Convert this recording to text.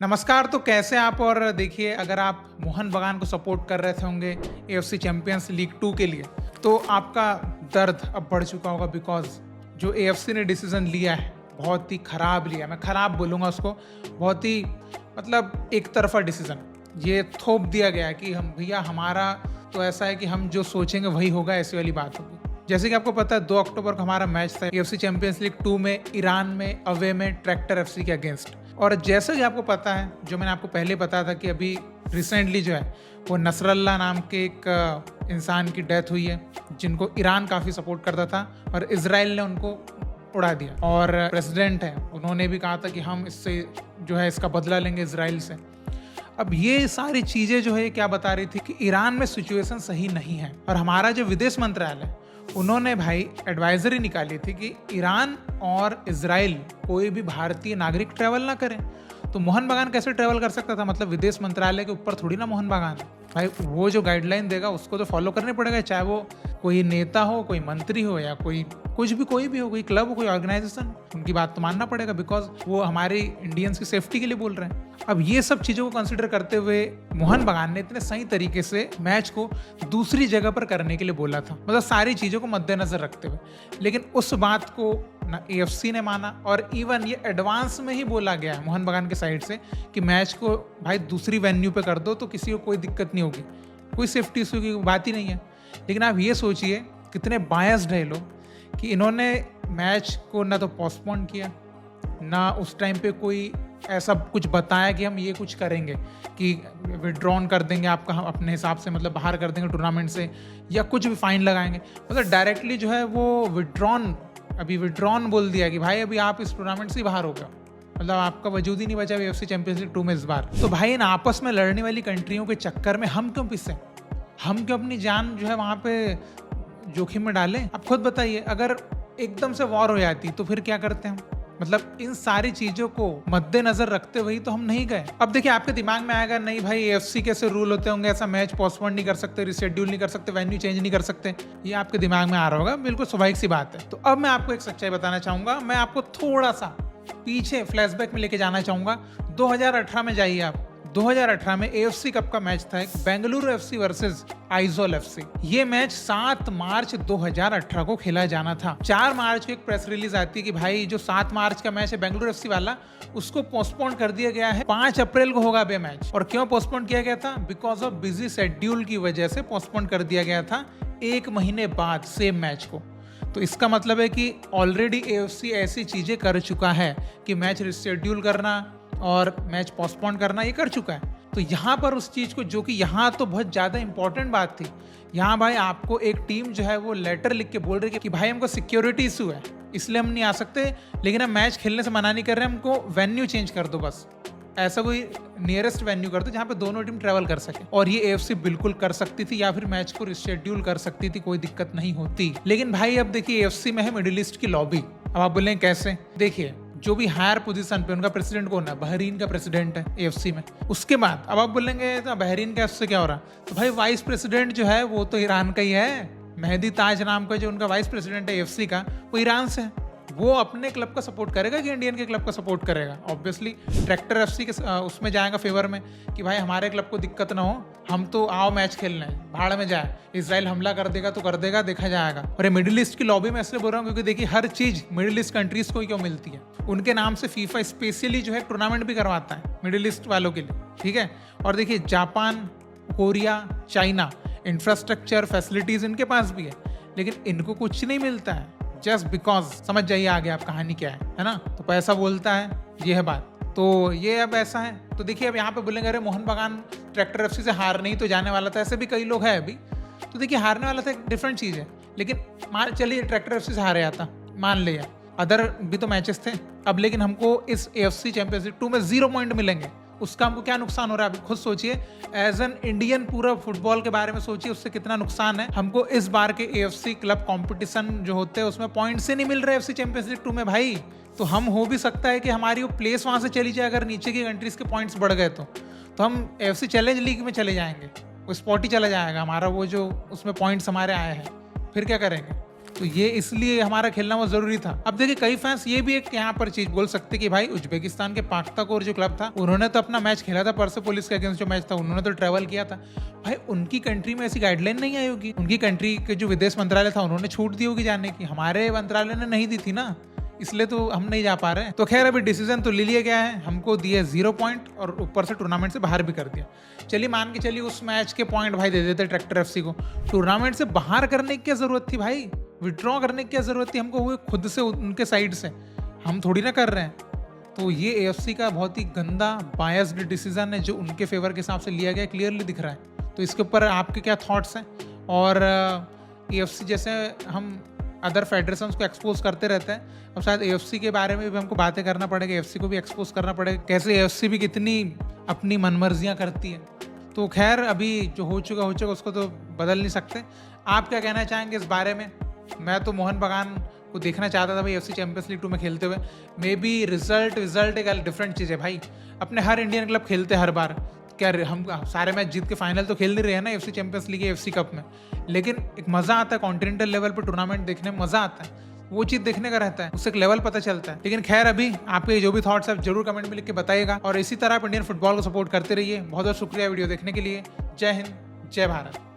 नमस्कार। तो कैसे आप? और देखिए, अगर आप मोहन बगान को सपोर्ट कर रहे थे होंगे एएफसी चैंपियंस लीग 2 के लिए, तो आपका दर्द अब बढ़ चुका होगा बिकॉज़ जो एएफसी ने डिसीज़न लिया है, बहुत ही खराब लिया है। मैं खराब बोलूँगा उसको, बहुत ही मतलब एक तरफ़ा डिसीज़न। ये थोप दिया गया है कि हम भैया हमारा तो ऐसा है कि हम जो सोचेंगे वही होगा, ऐसी वाली बात होगी। जैसे कि आपको पता है 2 अक्टूबर को हमारा मैच था एएफसी चैंपियंस लीग 2 में ईरान में अवे में ट्रैक्टर एफसी के अगेंस्ट। और जैसे कि आपको पता है, जो मैंने आपको पहले बताया था कि अभी रिसेंटली जो है वो नसरल्ला नाम के एक इंसान की डेथ हुई है, जिनको ईरान काफ़ी सपोर्ट करता था और इजराइल ने उनको उड़ा दिया। और प्रेसिडेंट है, उन्होंने भी कहा था कि हम इससे जो है इसका बदला लेंगे इजराइल से। अब ये सारी चीज़ें जो है क्या बता रही थी कि ईरान में सिचुएशन सही नहीं है। और हमारा जो विदेश मंत्रालय, उन्होंने भाई एडवाइजरी निकाली थी कि ईरान और इजराइल कोई भी भारतीय नागरिक ट्रैवल ना करें। तो मोहन बागान कैसे ट्रैवल कर सकता था? मतलब विदेश मंत्रालय के ऊपर थोड़ी ना मोहन बागान है भाई। वो जो गाइडलाइन देगा उसको तो फॉलो करने पड़ेगा, चाहे वो कोई नेता हो, कोई मंत्री हो, या कोई कुछ भी, कोई भी हो, कोई क्लब हो, कोई ऑर्गेनाइजेशन, उनकी बात तो मानना पड़ेगा बिकॉज वो हमारे इंडियंस की सेफ्टी के लिए बोल रहे हैं। अब ये सब चीज़ों को कंसिडर करते हुए मोहन बागान ने इतने सही तरीके से मैच को दूसरी जगह पर करने के लिए बोला था, मतलब सारी चीज़ों को मद्देनजर रखते हुए। लेकिन उस बात को ना एएफसी ने माना, और इवन ये एडवांस में ही बोला गया है मोहन बागान के साइड से कि मैच को भाई दूसरी वेन्यू पे कर दो तो किसी को कोई दिक्कत नहीं होगी, कोई सेफ्टी इशू की बात ही नहीं है। लेकिन आप ये सोचिए कितने बायस्ड है लोग कि इन्होंने मैच को ना तो पोस्टपोन किया, ना उस टाइम पे कोई ऐसा कुछ बताया कि हम ये कुछ करेंगे कि विड्रॉन कर देंगे आपका, हम अपने हिसाब से मतलब बाहर कर देंगे टूर्नामेंट से, या कुछ भी फाइन लगाएंगे। मतलब डायरेक्टली जो है वो विड्रॉन बोल दिया कि भाई अभी आप इस टूर्नामेंट से बाहर हो गए, मतलब आपका वजूद ही नहीं बचा एएफसी चैंपियंस लीग 2 में इस बार। तो भाई इन आपस में लड़ने वाली कंट्रियों के चक्कर में हम क्यों पिसे? हम क्यों अपनी जान जो है वहाँ पे जोखिम में डालें? आप खुद बताइए, अगर एकदम से वॉर हो जाती तो फिर क्या करते हम? मतलब इन सारी चीजों को मद्देनजर रखते हुए तो हम नहीं गए। अब देखिए, आपके दिमाग में आएगा नहीं भाई एएफसी कैसे रूल होते होंगे, ऐसा मैच पोस्टपोन नहीं कर सकते, रिशेड्यूल नहीं कर सकते, वेन्यू चेंज नहीं कर सकते, ये आपके दिमाग में आ रहा होगा। बिल्कुल स्वाभाविक सी बात है। तो अब मैं आपको एक सच्चाई बताना चाहूंगा। मैं आपको थोड़ा सा पीछे फ्लैशबैक में लेके जाना चाहूंगा। 2018 में जाइए आप। 2018 में एएफसी कप का मैच था, एक Bengaluru FC versus Aizawl FC. ये मैच 7 मार्च 2018 को खेला जाना था। 4 मार्च को एक प्रेस रिलीज आती है कि भाई जो 7 मार्च का मैच है बेंगलुरु एफसी वाला, उसको पोस्टपोन कर दिया गया है, 5 अप्रैल को होगा बे मैच। और क्यों पोस्टपोन किया गया था? बिकॉज ऑफ बिजी शेड्यूल की वजह से पोस्टपोन कर दिया गया था 1 महीने बाद सेम मैच को। तो इसका मतलब है कि ऑलरेडी एएफसी ऐसी चीजें कर चुका है कि मैच रिशेड्यूल करना और मैच पोस्टपोन करना ये कर चुका है। तो यहाँ पर उस चीज़ को, जो कि यहाँ तो बहुत ज़्यादा इंपॉर्टेंट बात थी, यहाँ भाई आपको एक टीम जो है वो लेटर लिख के बोल रही है कि भाई हमको सिक्योरिटी इशू है, इसलिए हम नहीं आ सकते, लेकिन हम मैच खेलने से मना नहीं कर रहे, हमको वेन्यू चेंज कर दो, बस ऐसा कोई नियरेस्ट वेन्यू कर दो जहाँ पे दोनों टीम ट्रेवल कर सके। और ये एएफसी बिल्कुल कर सकती थी, या फिर मैच को रिशेड्यूल कर सकती थी, कोई दिक्कत नहीं होती। लेकिन भाई अब देखिए, एएफसी में है मिडिल ईस्ट की लॉबी। अब आप बोलेंगे कैसे? देखिए, जो भी हायर पोजीशन पे, उनका प्रेसिडेंट कौन है? बहरीन का प्रेसिडेंट है एएफसी में। उसके बाद अब आप बोलेंगे तो बहरीन का उससे क्या हो रहा? तो भाई वाइस प्रेसिडेंट जो है वो तो ईरान का ही है। मेहदी ताज नाम का जो उनका वाइस प्रेसिडेंट है एएफसी का, वो ईरान से है। वो अपने क्लब का सपोर्ट करेगा कि इंडियन के क्लब का सपोर्ट करेगा? ऑब्वियसली ट्रैक्टर एफसी के उसमें जाएगा फेवर में कि भाई हमारे क्लब को दिक्कत ना हो, हम तो आओ मैच खेलने, भाड़ में जाए, इजराइल हमला कर देगा तो कर देगा, देखा जाएगा। और ये मिडिल ईस्ट की लॉबी में इसलिए बोल रहा हूँ क्योंकि देखिए हर चीज मिडिल ईस्ट कंट्रीज को ही क्यों मिलती है, उनके नाम से फीफा स्पेशली जो है टूर्नामेंट भी करवाता है मिडिल ईस्ट वालों के लिए, ठीक है। और देखिए Japan, Korea, China, infrastructure facilities इनके पास भी है, लेकिन इनको कुछ नहीं मिलता है जस्ट बिकॉज, समझ जाइए आगे आप कहानी क्या है ना। तो पैसा बोलता है, ये है बात। तो ये अब ऐसा है। तो देखिए अब यहाँ पे बोलेंगे अरे मोहन बागान ट्रैक्टर एफसी से हार नहीं तो जाने वाला था, ऐसे भी कई लोग हैं अभी। तो देखिए हारने वाला था एक डिफरेंट चीज़ है, लेकिन मान चलिए ट्रैक्टर एफसी से हारे आता, मान लिया, अदर भी तो मैचेस थे अब, लेकिन हमको इस एएफसी चैंपियंस लीग 2 में 0 पॉइंट मिलेंगे। उसका हमको क्या नुकसान हो रहा है? आप खुद सोचिए, एज एन इंडियन पूरा फुटबॉल के बारे में सोचिए, उससे कितना नुकसान है हमको। इस बार के एएफसी क्लब कंपटीशन जो होते हैं उसमें पॉइंट से नहीं मिल रहे एफसी चैंपियंस लीग 2 में भाई। तो हम हो भी सकता है कि हमारी वो प्लेस वहां से चली जाए, अगर नीचे की कंट्रीज के पॉइंट्स बढ़ गए तो हम एएफसी चैलेंज लीग में चले जाएंगे, वो स्पॉट ही चला जाएगा हमारा, वो जो उसमें पॉइंट्स हमारे आए हैं, फिर क्या करेंगे? तो ये इसलिए हमारा खेलना वो जरूरी था। अब देखिए कई फैंस ये भी एक यहाँ पर चीज बोल सकते कि भाई उज्बेकिस्तान के पाख्ताकोर जो क्लब था उन्होंने तो अपना मैच खेला था, परसेपोलिस के अगेंस्ट जो मैच था उन्होंने तो ट्रैवल किया था। भाई उनकी कंट्री में ऐसी गाइडलाइन नहीं आई होगी, उनकी कंट्री के जो विदेश मंत्रालय था उन्होंने छूट दी होगी जाने की, हमारे मंत्रालय ने नहीं दी थी ना, इसलिए तो हम नहीं जा पा रहे हैं। तो खैर अभी डिसीजन तो ले लिया गया है, हमको दिए 0 पॉइंट और ऊपर से टूर्नामेंट से बाहर भी कर दिया। चलिए मान के चलिए उस मैच के पॉइंट भाई दे देते ट्रैक्टर एफसी को, टूर्नामेंट से बाहर करने की क्या जरूरत थी भाई, विड्रॉ करने की क्या जरूरत थी हमको, हुए खुद से उनके साइड से, हम थोड़ी ना कर रहे हैं। तो ये एएफसी का बहुत ही गंदा बायस्ड डिसीजन है जो उनके फेवर के हिसाब से लिया गया, क्लियरली दिख रहा है। तो इसके ऊपर आपके क्या थॉट्स हैं? और एएफसी जैसे हम अदर फेडरेशंस को एक्सपोज करते रहते हैं, अब शायद एएफसी के बारे में भी हमको बातें करना पड़ेगा, एएफसी को भी एक्सपोज करना पड़ेगा, कैसे एएफसी भी कितनी अपनी मनमर्जियाँ करती है। तो खैर अभी जो हो चुका उसको तो बदल नहीं सकते। आप क्या कहना चाहेंगे इस बारे में? मैं तो मोहन बगान को देखना चाहता था भाई एफसी चैंपियंस लीग 2 में खेलते हुए। मे बी रिजल्ट एक डिफरेंट चीज़ है भाई, अपने हर इंडियन क्लब खेलते हर बार, क्या हम सारे मैच जीत के फाइनल तो खेल नहीं रहे हैं ना FC champions league, FC cup में, लेकिन एक मज़ा आता है कॉन्टिनेंटल लेवल पर टूर्नामेंट देखने में, मज़ा आता है, वो चीज़ देखने का रहता है, उससे एक लेवल पता चलता है। लेकिन खैर अभी आपके जो भी थॉट्स है जरूर कमेंट में लिख के बताइएगा, और इसी तरह आप इंडियन फुटबॉल को सपोर्ट करते रहिए। बहुत बहुत शुक्रिया वीडियो देखने के लिए। जय हिंद, जय भारत।